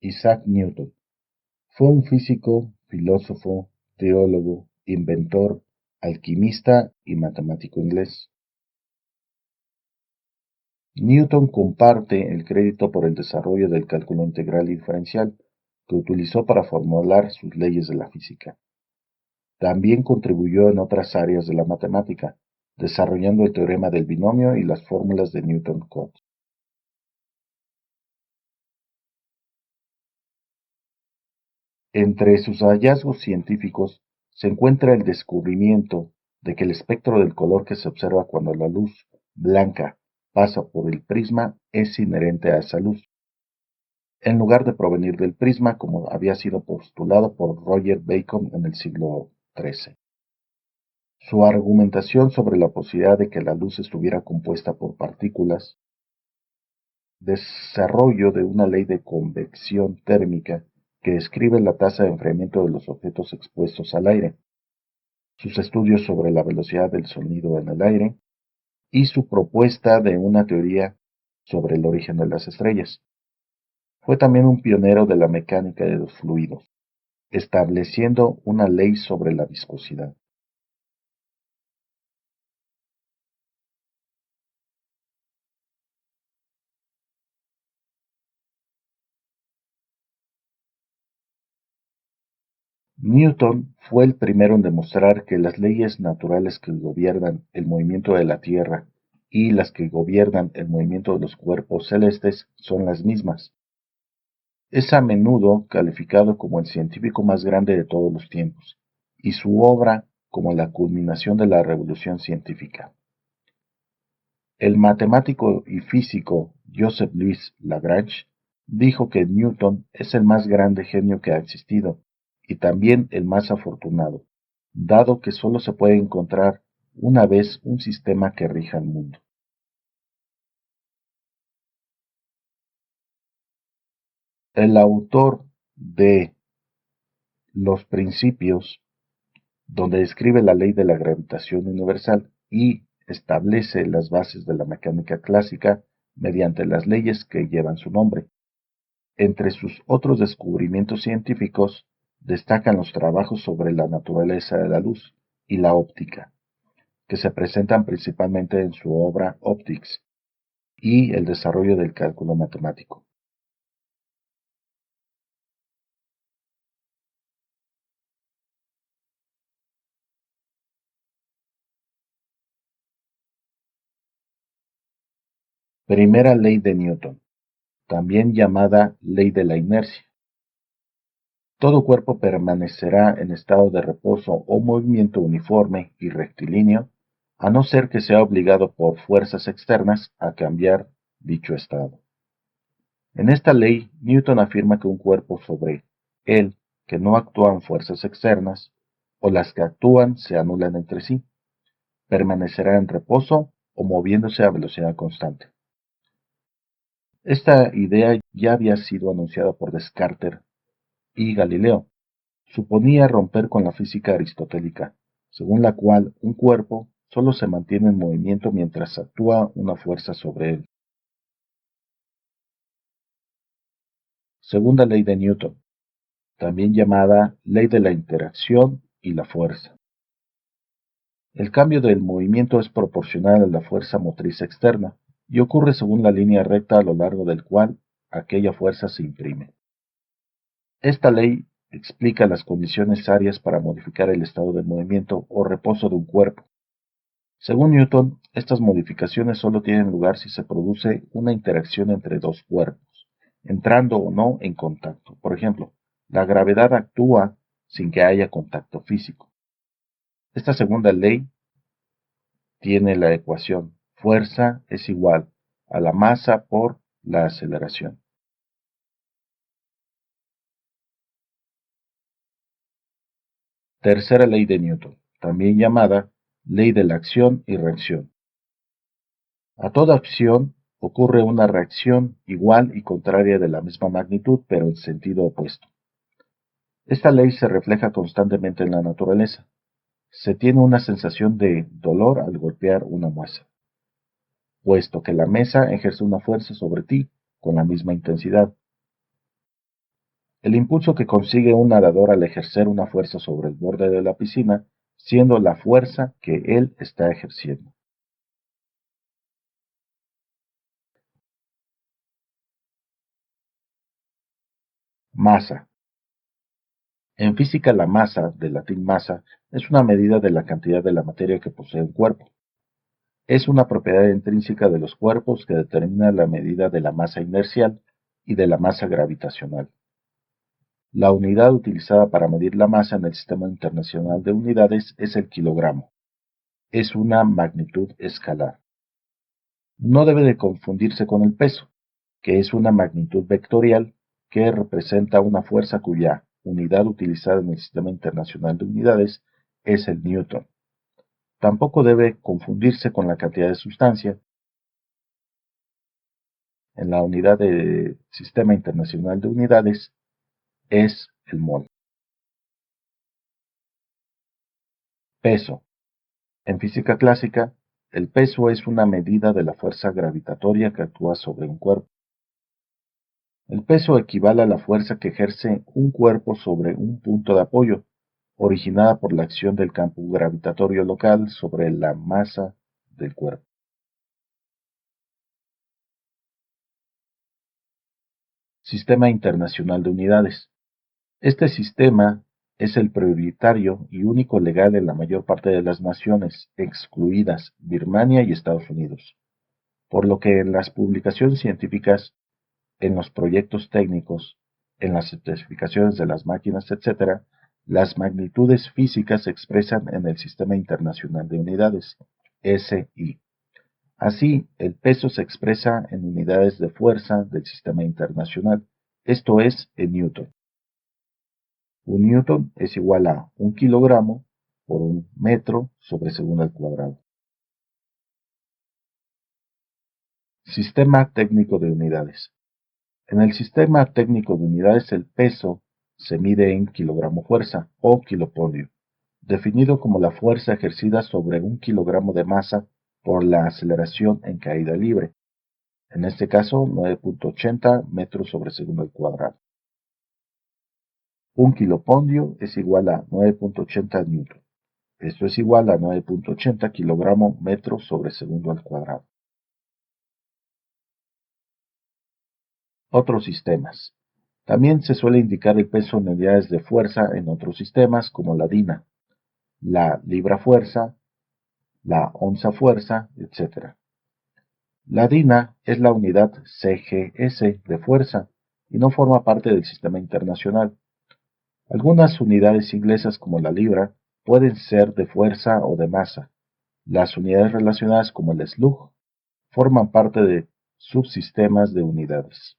Isaac Newton fue un físico, filósofo, teólogo, inventor, alquimista y matemático inglés. Newton comparte el crédito por el desarrollo del cálculo integral y diferencial, que utilizó para formular sus leyes de la física. También contribuyó en otras áreas de la matemática, desarrollando el teorema del binomio y las fórmulas de Newton-Cotes. Entre sus hallazgos científicos se encuentra el descubrimiento de que el espectro del color que se observa cuando la luz blanca pasa por el prisma es inherente a esa luz, en lugar de provenir del prisma como había sido postulado por Roger Bacon en el siglo XIII. Su argumentación sobre la posibilidad de que la luz estuviera compuesta por partículas, desarrollo de una ley de convección térmica que describe la tasa de enfriamiento de los objetos expuestos al aire, sus estudios sobre la velocidad del sonido en el aire y su propuesta de una teoría sobre el origen de las estrellas. Fue también un pionero de la mecánica de los fluidos, estableciendo una ley sobre la viscosidad. Newton fue el primero en demostrar que las leyes naturales que gobiernan el movimiento de la Tierra y las que gobiernan el movimiento de los cuerpos celestes son las mismas. Es a menudo calificado como el científico más grande de todos los tiempos, y su obra como la culminación de la revolución científica. El matemático y físico Joseph Louis Lagrange dijo que Newton es el más grande genio que ha existido, y también el más afortunado, dado que solo se puede encontrar una vez un sistema que rija el mundo. El autor de Los Principios, donde describe la ley de la gravitación universal y establece las bases de la mecánica clásica mediante las leyes que llevan su nombre. Entre sus otros descubrimientos científicos destacan los trabajos sobre la naturaleza de la luz y la óptica, que se presentan principalmente en su obra Optics, y el desarrollo del cálculo matemático. Primera ley de Newton, también llamada ley de la inercia. Todo cuerpo permanecerá en estado de reposo o movimiento uniforme y rectilíneo, a no ser que sea obligado por fuerzas externas a cambiar dicho estado. En esta ley, Newton afirma que un cuerpo sobre él que no actúan fuerzas externas, o las que actúan se anulan entre sí, permanecerá en reposo o moviéndose a velocidad constante. Esta idea ya había sido anunciada por Descartes y Galileo. Suponía romper con la física aristotélica, según la cual un cuerpo solo se mantiene en movimiento mientras actúa una fuerza sobre él. Segunda ley de Newton, también llamada ley de la interacción y la fuerza. El cambio del movimiento es proporcional a la fuerza motriz externa y ocurre según la línea recta a lo largo del cual aquella fuerza se imprime. Esta ley explica las condiciones necesarias para modificar el estado de movimiento o reposo de un cuerpo. Según Newton, estas modificaciones solo tienen lugar si se produce una interacción entre dos cuerpos, entrando o no en contacto. Por ejemplo, la gravedad actúa sin que haya contacto físico. Esta segunda ley tiene la ecuación fuerza es igual a la masa por la aceleración. Tercera ley de Newton, también llamada ley de la acción y reacción. A toda acción ocurre una reacción igual y contraria de la misma magnitud, pero en sentido opuesto. Esta ley se refleja constantemente en la naturaleza. Se tiene una sensación de dolor al golpear una mesa, puesto que la mesa ejerce una fuerza sobre ti con la misma intensidad. El impulso que consigue un nadador al ejercer una fuerza sobre el borde de la piscina, siendo la fuerza que él está ejerciendo. Masa. En física, la masa, del latín masa, es una medida de la cantidad de la materia que posee un cuerpo. Es una propiedad intrínseca de los cuerpos que determina la medida de la masa inercial y de la masa gravitacional. La unidad utilizada para medir la masa en el Sistema Internacional de Unidades es el kilogramo. Es una magnitud escalar. No debe de confundirse con el peso, que es una magnitud vectorial que representa una fuerza cuya unidad utilizada en el Sistema Internacional de Unidades es el newton. Tampoco debe confundirse con la cantidad de sustancia. En la unidad del Sistema Internacional de Unidades es el mol. Peso. En física clásica, el peso es una medida de la fuerza gravitatoria que actúa sobre un cuerpo. El peso equivale a la fuerza que ejerce un cuerpo sobre un punto de apoyo, originada por la acción del campo gravitatorio local sobre la masa del cuerpo. Sistema Internacional de Unidades. Este sistema es el prioritario y único legal en la mayor parte de las naciones, excluidas Birmania y Estados Unidos, por lo que en las publicaciones científicas, en los proyectos técnicos, en las especificaciones de las máquinas, etc., las magnitudes físicas se expresan en el Sistema Internacional de Unidades, SI. Así, el peso se expresa en unidades de fuerza del Sistema Internacional, esto es, en newton. Un newton es igual a 1 kilogramo por 1 metro sobre segundo al cuadrado. Sistema técnico de unidades. En el sistema técnico de unidades el peso se mide en kilogramo fuerza o kilopondio, definido como la fuerza ejercida sobre 1 kilogramo de masa por la aceleración en caída libre, en este caso 9.80 metros sobre segundo al cuadrado. Un kilopondio es igual a 9.80 newton. Esto es igual a 9.80 kilogramo metro sobre segundo al cuadrado. Otros sistemas. También se suele indicar el peso en unidades de fuerza en otros sistemas como la DINA, la libra fuerza, la onza fuerza, etc. La DINA es la unidad CGS de fuerza y no forma parte del sistema internacional. Algunas unidades inglesas como la libra pueden ser de fuerza o de masa. Las unidades relacionadas como el slug forman parte de subsistemas de unidades.